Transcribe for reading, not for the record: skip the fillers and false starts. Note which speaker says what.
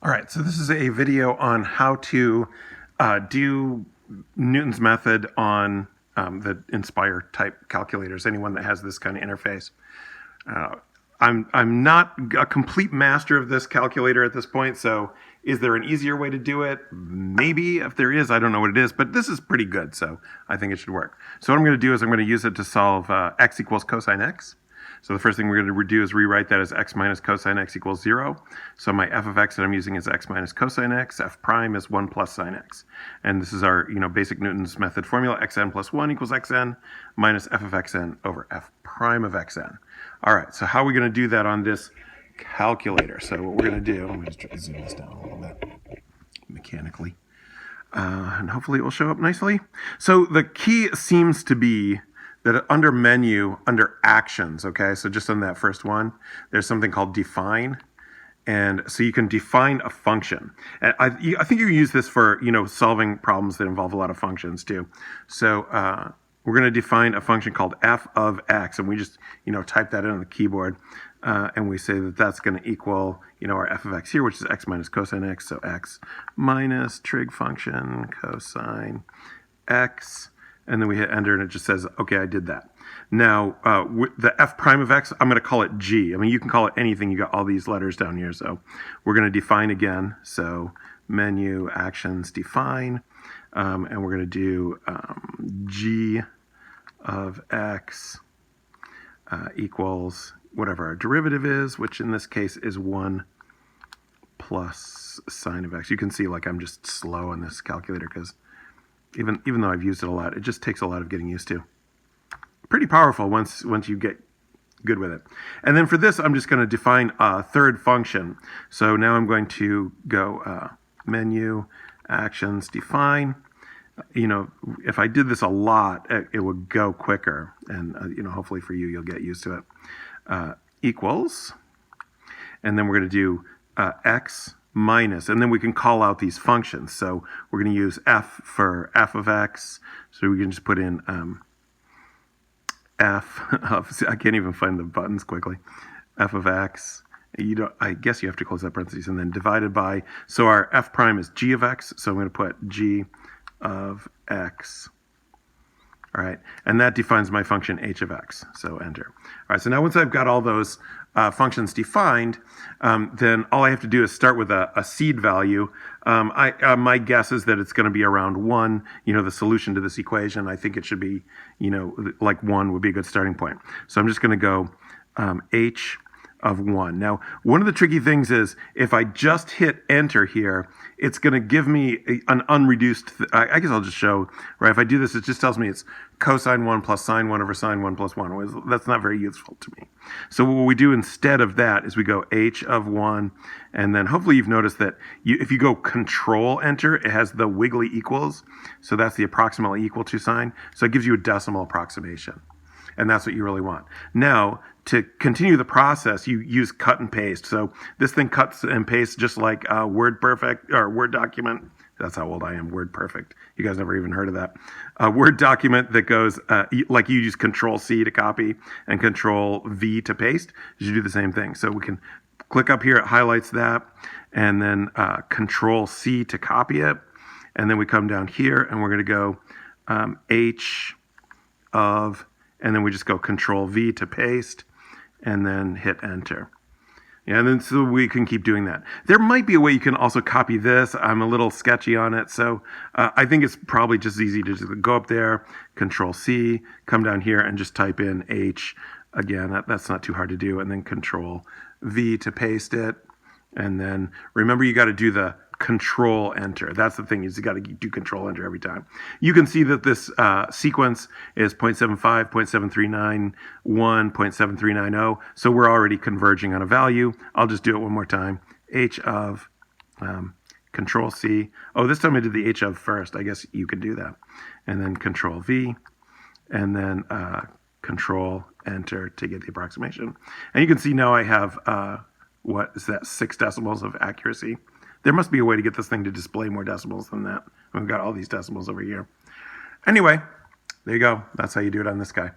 Speaker 1: All right, so this is a video on how to do Newton's method on the nspire type calculators, anyone that has this kind of interface. I'm not a complete master of this calculator at this point, so is there an easier way to do it? Maybe. If there is, I don't know what it is, but this is pretty good, so I think it should work. So what I'm going to do is I'm going to use it to solve x equals cosine x. So the first thing we're going to do is rewrite that as x minus cosine x equals 0. So my f of x that I'm using is x minus cosine x. F prime is 1 plus sine x. And this is our basic Newton's method formula. Xn plus 1 equals xn minus f of xn over f prime of xn. All right, so how are we going to do that on this calculator? So what we're going to do, let me just try to zoom this down a little bit mechanically. And hopefully it will show up nicely. So the key seems to be that under menu, under actions, okay, so just on that first one, there's something called define. And so you can define a function. And I think you use this for, solving problems that involve a lot of functions too. So we're going to define a function called f of x, and we just, type that in on the keyboard. And we say that that's going to equal, our f of x here, which is x minus cosine x. So x minus trig function cosine x. And then we hit enter and it just says, okay, I did that. Now, the f prime of x, I'm going to call it g. I mean, you can call it anything. You got all these letters down here. So we're going to define again. So menu, actions, define. And we're going to do g of x equals whatever our derivative is, which in this case is 1 plus sine of x. You can see like I'm just slow on this calculator because even though I've used it a lot, it just takes a lot of getting used to. Pretty powerful once you get good with it. And then for this, I'm just going to define a third function. So now I'm going to go menu, actions, define. If I did this a lot, it would go quicker. And, hopefully for you, you'll get used to it. Equals. And then we're going to do x minus, and then we can call out these functions. So we're going to use f for f of x. So we can just put in f of, I can't even find the buttons quickly, f of x. I guess you have to close that parentheses, and then divided by, so our f prime is g of x. So I'm going to put g of x. All right, and that defines my function h of x, so enter. All right, so now once I've got all those functions defined, then all I have to do is start with a seed value. My guess is that it's going to be around 1, the solution to this equation. I think it should be, like 1 would be a good starting point. So I'm just going to go h of 1. Now, one of the tricky things is if I just hit enter here, it's going to give me an unreduced, I guess I'll just show, right? If I do this, it just tells me it's cosine 1 plus sine 1 over sine 1 plus 1. That's not very useful to me. So what we do instead of that is we go h of 1, and then hopefully you've noticed that if you go control enter, it has the wiggly equals. So that's the approximately equal to sign. So it gives you a decimal approximation. And that's what you really want. Now, to continue the process, you use cut and paste. So this thing cuts and pastes just like Word Perfect or Word document. That's how old I am, Word Perfect. You guys never even heard of that. A Word document that goes, like you use Control C to copy and Control V to paste. You should do the same thing. So we can click up here, it highlights that, and then Control C to copy it. And then we come down here and we're going to go H of, and then we just go Control V to paste, and then hit enter. Yeah, and then so we can keep doing that. There might be a way you can also copy this. I'm a little sketchy on it, so I think it's probably just easy to just go up there, Control C, come down here, and just type in H. Again, that's not too hard to do, and then Control V to paste it. And then remember, you got to do the control enter. That's the thing, is you got to do control enter every time. You can see that this sequence is 0.75, 0.7391, 0.7390. So we're already converging on a value. I'll just do it one more time. H of Control C. Oh, this time I did the H of first. I guess you can do that. And then Control V, and then Control enter to get the approximation. And you can see now I have what is that, 6 decimals of accuracy. There must be a way to get this thing to display more decimals than that. We've got all these decimals over here. Anyway, there you go. That's how you do it on this guy.